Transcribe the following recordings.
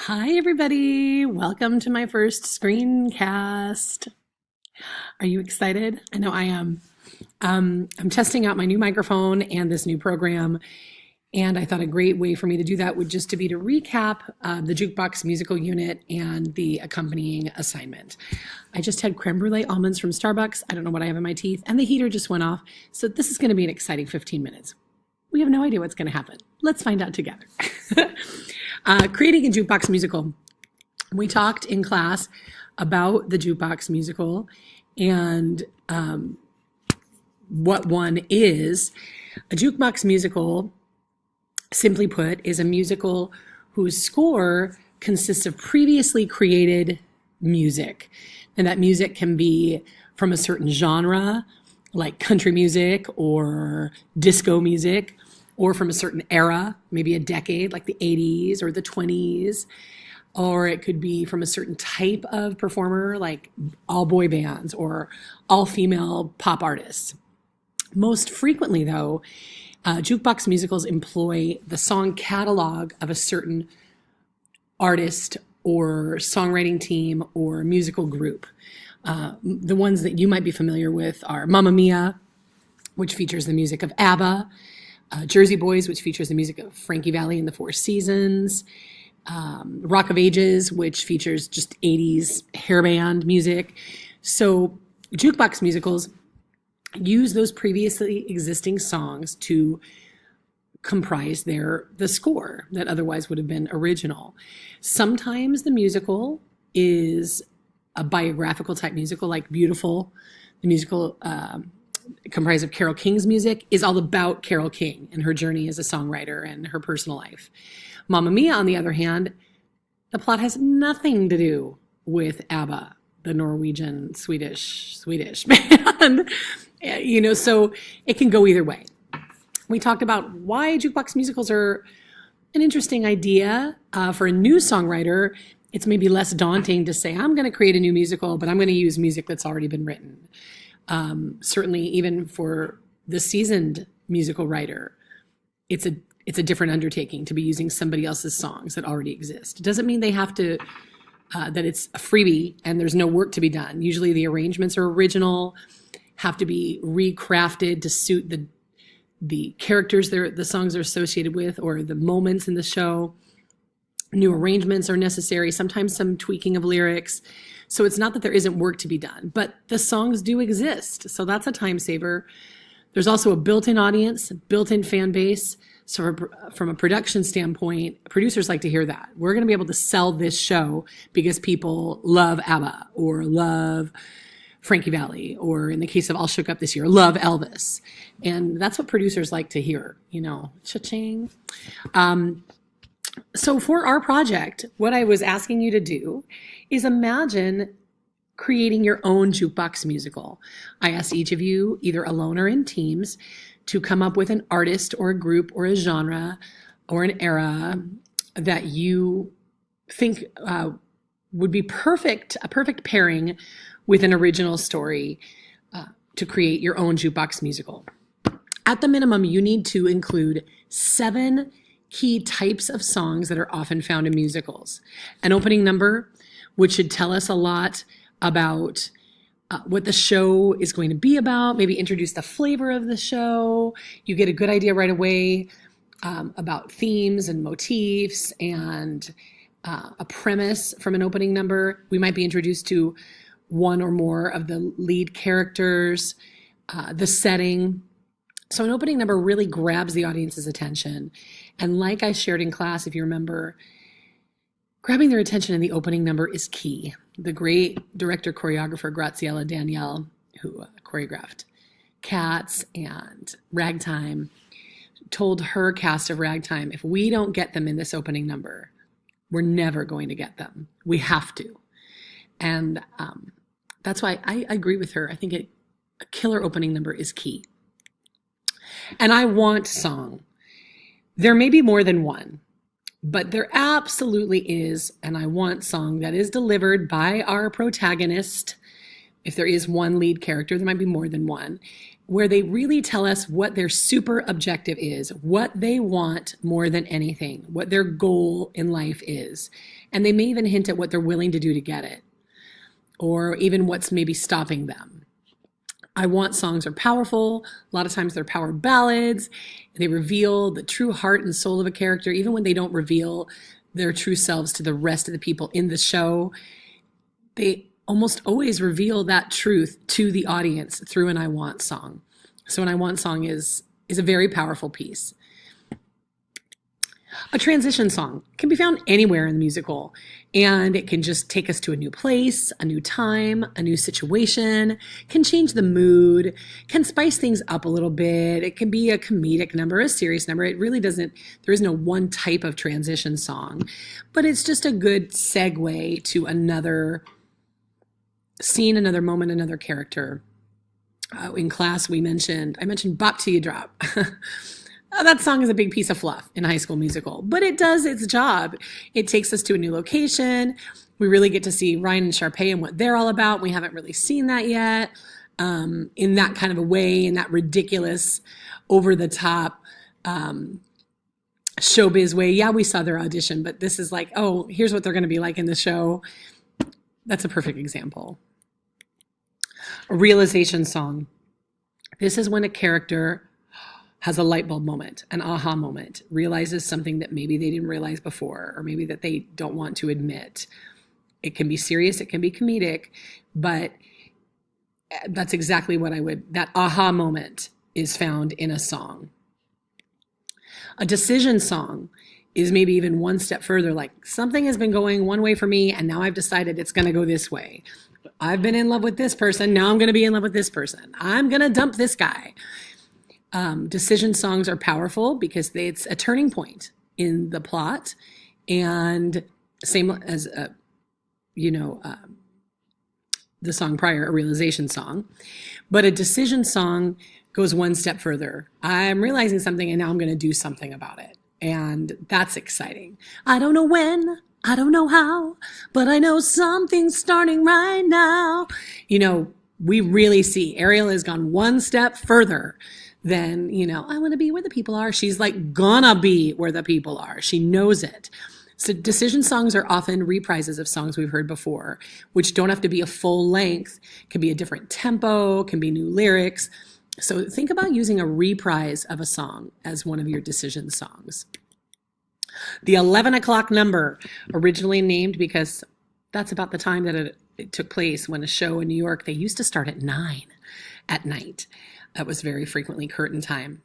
Hi, everybody. Welcome to my first screencast. Are you excited? I know I am. I'm testing out my new microphone and this new program, and I thought a great way for me to do that would just to be to recap the jukebox musical unit and the accompanying assignment. I just had creme brulee almonds from Starbucks. I don't know what I have in my teeth, and the heater just went off. So this is going to be an exciting 15 minutes. We have no idea what's going to happen. Let's find out together. Creating a jukebox musical. We talked in class about the jukebox musical and what one is. A jukebox musical, simply put, is a musical whose score consists of previously created music. And that music can be from a certain genre, like country music or disco music, or from a certain era, maybe a decade, like the 80s or the 20s, or it could be from a certain type of performer, like all boy bands or all female pop artists. Most frequently, though, jukebox musicals employ the song catalog of a certain artist or songwriting team or musical group. The ones that you might be familiar with are Mamma Mia, which features the music of ABBA, Jersey Boys, which features the music of Frankie Valli and the Four Seasons, Rock of Ages, which features just 80s hair band music. So jukebox musicals use those previously existing songs to comprise the score that otherwise would have been original. Sometimes the musical is a biographical type musical, like Beautiful, the musical comprised of Carole King's music, is all about Carole King and her journey as a songwriter and her personal life. Mamma Mia, on the other hand, the plot has nothing to do with ABBA, the Norwegian Swedish band. So it can go either way. We talked about why jukebox musicals are an interesting idea for a new songwriter. It's maybe less daunting to say, I'm going to create a new musical, but I'm going to use music that's already been written. Certainly, even for the seasoned musical writer, it's a different undertaking to be using somebody else's songs that already exist. It doesn't mean they have to, that it's a freebie and there's no work to be done. Usually the arrangements are original, have to be recrafted to suit the characters the songs are associated with or the moments in the show. New arrangements are necessary, sometimes some tweaking of lyrics. So it's not that there isn't work to be done, but the songs do exist. So that's a time saver. There's also a built-in audience, built-in fan base. So from a production standpoint, producers like to hear that. We're going to be able to sell this show because people love ABBA or love Frankie Valli, or in the case of All Shook Up This Year, love Elvis. And that's what producers like to hear, cha-ching. So for our project, what I was asking you to do is imagine creating your own jukebox musical. I asked each of you, either alone or in teams, to come up with an artist or a group or a genre or an era that you think would be a perfect pairing with an original story to create your own jukebox musical. At the minimum, you need to include 7 key types of songs that are often found in musicals. An opening number, which should tell us a lot about what the show is going to be about, maybe introduce the flavor of the show. You get a good idea right away about themes and motifs and a premise from an opening number. We might be introduced to one or more of the lead characters, the setting. So an opening number really grabs the audience's attention. And like I shared in class, if you remember, grabbing their attention in the opening number is key. The great director-choreographer Graziella Danielle, who choreographed Cats and Ragtime, told her cast of Ragtime, if we don't get them in this opening number, we're never going to get them. We have to. And that's why I agree with her. I think a killer opening number is key. And I want song. There may be more than one, but there absolutely is an I want song that is delivered by our protagonist if there is one lead character, there might be more than one, where they really tell us what their super objective is, what they want more than anything, what their goal in life is. And they may even hint at what they're willing to do to get it, or even what's maybe stopping them. I Want songs are powerful. A lot of times they're power ballads. They reveal the true heart and soul of a character, even when they don't reveal their true selves to the rest of the people in the show. They almost always reveal that truth to the audience through an I Want song. So an I Want song is a very powerful piece. A transition song can be found anywhere in the musical, and it can just take us to a new place, a new time, a new situation, can change the mood, can spice things up a little bit. It can be a comedic number, a serious number. It really doesn't, there is no one type of transition song, but it's just a good segue to another scene, another moment, another character. In class, I mentioned Bop Till You Drop. That song is a big piece of fluff in High School Musical, but it does its job. It takes us to a new location. We really get to see Ryan and Sharpay and what they're all about. We haven't really seen that yet in that kind of a way, in that ridiculous, over-the-top showbiz way. Yeah, we saw their audition, but this is like, oh, here's what they're going to be like in the show. That's a perfect example. A realization song. This is when a character has a light bulb moment, an aha moment, realizes something that maybe they didn't realize before, or maybe that they don't want to admit. It can be serious, it can be comedic, but that's exactly what that aha moment is found in a song. A decision song is maybe even one step further, like something has been going one way for me, and now I've decided it's going to go this way. I've been in love with this person, now I'm going to be in love with this person. I'm going to dump this guy. Decision songs are powerful because it's a turning point in the plot, and same as the song prior, a realization song, but a decision song goes one step further. I'm realizing something and now I'm going to do something about it, and that's exciting. I don't know when, I don't know how, but I know something's starting right now. We really see Ariel has gone one step further than, I want to be where the people are. She's like gonna be where the people are. She knows it. So decision songs are often reprises of songs we've heard before, which don't have to be a full length, can be a different tempo, can be new lyrics. So think about using a reprise of a song as one of your decision songs. The 11 o'clock number, originally named because that's about the time that it took place when a show in New York, they used to start at 9 at night. That was very frequently curtain time.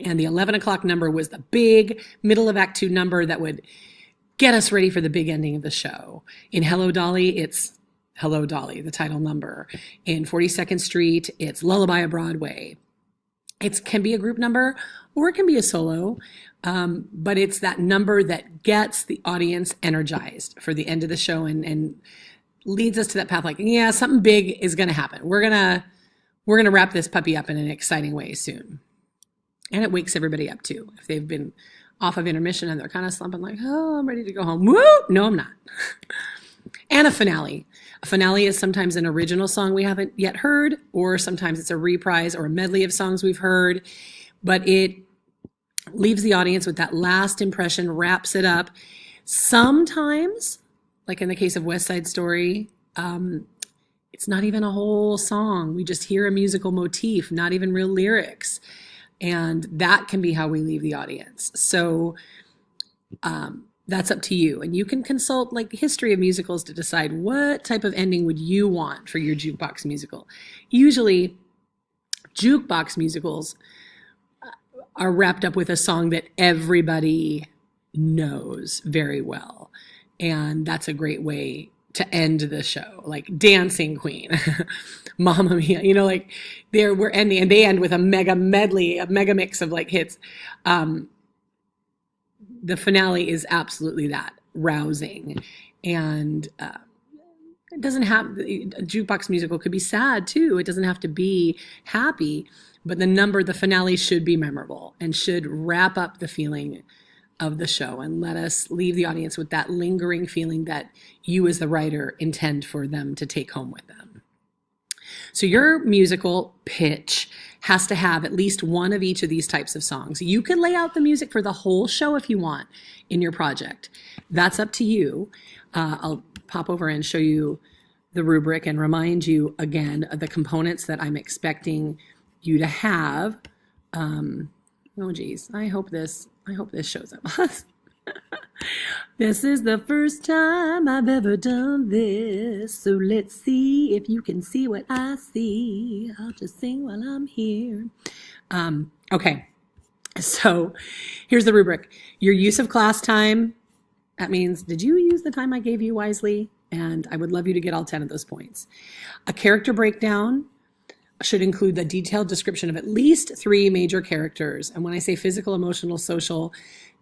And the 11 o'clock number was the big middle of Act 2 number that would get us ready for the big ending of the show. In Hello Dolly, it's Hello Dolly, the title number. In 42nd Street, it's Lullaby of Broadway. It can be a group number or it can be a solo, but it's that number that gets the audience energized for the end of the show and leads us to that path like, yeah, something big is going to happen. We're going to wrap this puppy up in an exciting way soon. And it wakes everybody up too. If they've been off of intermission and they're kind of slumping like, oh, I'm ready to go home. Woo! No, I'm not. And a finale. A finale is sometimes an original song we haven't yet heard, or sometimes it's a reprise or a medley of songs we've heard, but it leaves the audience with that last impression, wraps it up. Sometimes, like in the case of West Side Story, it's not even a whole song. We just hear a musical motif, not even real lyrics. And that can be how we leave the audience. So that's up to you. And you can consult like history of musicals to decide what type of ending would you want for your jukebox musical. Usually, jukebox musicals are wrapped up with a song that everybody knows very well. And that's a great way to end the show, like Dancing Queen, Mamma Mia, we're ending, and they end with a mega medley, a mega mix of like hits. The finale is absolutely that, rousing. And it doesn't have, a jukebox musical could be sad too. It doesn't have to be happy, but the finale should be memorable and should wrap up the feeling of the show and let us leave the audience with that lingering feeling that you as the writer intend for them to take home with them. So your musical pitch has to have at least one of each of these types of songs. You can lay out the music for the whole show if you want in your project. That's up to you. I'll pop over and show you the rubric and remind you again of the components that I'm expecting you to have. Oh geez, I hope this shows up. This is the first time I've ever done this, so let's see if you can see what I see. I'll just sing while I'm here. Okay, so here's the rubric. Your use of class time, that means, did you use the time I gave you wisely? And I would love you to get all 10 of those points. A character breakdown should include the detailed description of at least 3 major characters. And when I say physical, emotional, social,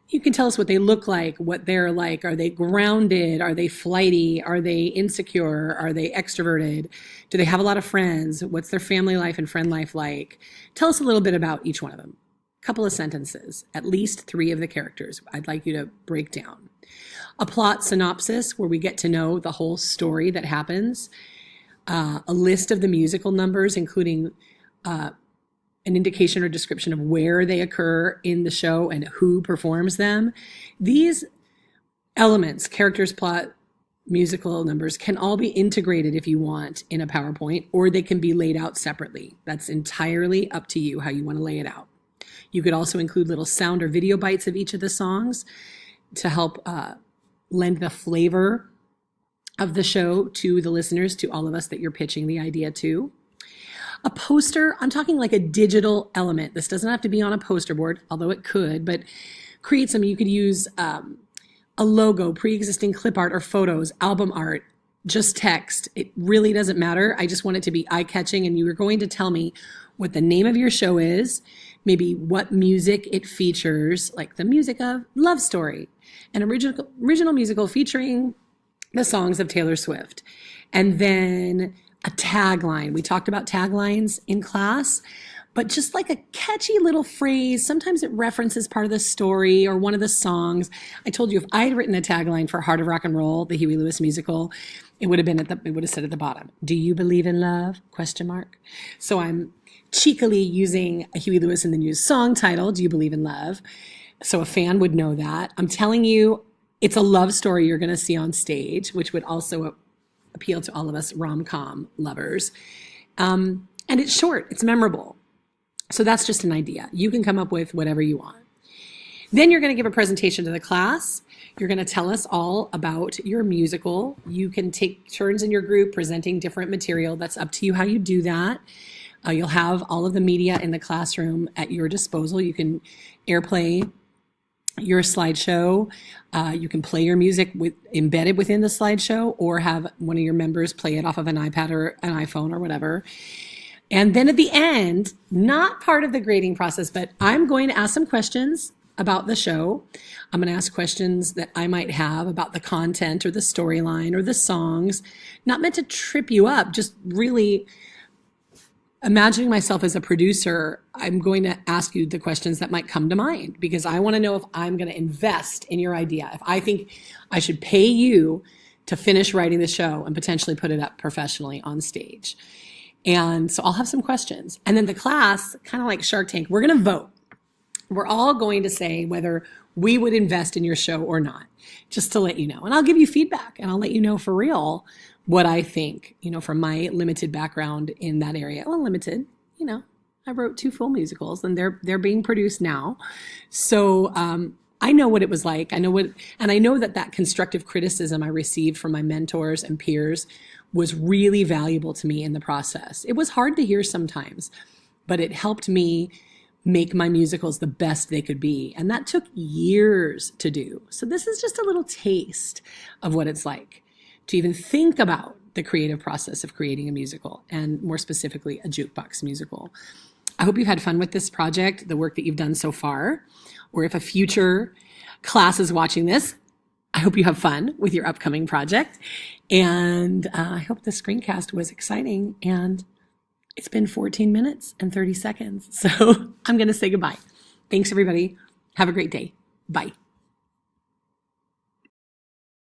you can tell us what they look like, what they're like. Are they grounded? Are they flighty? Are they insecure? Are they extroverted? Do they have a lot of friends? What's their family life and friend life like? Tell us a little bit about each one of them. A couple of sentences, at least 3 of the characters I'd like you to break down. A plot synopsis where we get to know the whole story that happens. A list of the musical numbers, including an indication or description of where they occur in the show and who performs them. These elements, characters, plot, musical numbers, can all be integrated if you want in a PowerPoint, or they can be laid out separately. That's entirely up to you how you want to lay it out. You could also include little sound or video bites of each of the songs to help lend the flavor of the show to the listeners, to all of us that you're pitching the idea to. A poster, I'm talking like a digital element. This doesn't have to be on a poster board, although it could, but create some. You could use a logo, pre-existing clip art or photos, album art, just text. It really doesn't matter. I just want it to be eye-catching, and you are going to tell me what the name of your show is, maybe what music it features, like the music of Love Story, an original musical featuring the songs of Taylor Swift. And then a tagline. We talked about taglines in class, but just like a catchy little phrase. Sometimes it references part of the story or one of the songs. I told you if I had written a tagline for Heart of Rock and Roll, the Huey Lewis musical, it would have said at the bottom, "Do you believe in love?" ? So I'm cheekily using a Huey Lewis in the News song title, "Do you believe in love?" So a fan would know that. I'm telling you, it's a love story you're going to see on stage, which would also appeal to all of us rom-com lovers. And it's short, it's memorable. So that's just an idea. You can come up with whatever you want. Then you're going to give a presentation to the class. You're going to tell us all about your musical. You can take turns in your group presenting different material. That's up to you how you do that. You'll have all of the media in the classroom at your disposal. You can airplay your slideshow. You can play your music embedded within the slideshow, or have one of your members play it off of an iPad or an iPhone or whatever. And then at the end, not part of the grading process, but I'm going to ask some questions about the show. I'm going to ask questions that I might have about the content or the storyline or the songs, not meant to trip you up, just really imagining myself as a producer. I'm going to ask you the questions that might come to mind, because I want to know if I'm going to invest in your idea, if I think I should pay you to finish writing the show and potentially put it up professionally on stage. And so I'll have some questions. And then the class, kind of like Shark Tank, we're going to vote. We're all going to say whether we would invest in your show or not, just to let you know. And I'll give you feedback, and I'll let you know for real what I think, from my limited background in that area. Well, limited, I wrote 2 full musicals, and they're being produced now. So I know what it was like. I know that constructive criticism I received from my mentors and peers was really valuable to me in the process. It was hard to hear sometimes, but it helped me make my musicals the best they could be. And that took years to do. So this is just a little taste of what it's like to even think about the creative process of creating a musical, and more specifically, a jukebox musical. I hope you've had fun with this project, the work that you've done so far, or if a future class is watching this, I hope you have fun with your upcoming project. And I hope the screencast was exciting, and it's been 14 minutes and 30 seconds. So I'm going to say goodbye. Thanks, everybody. Have a great day. Bye.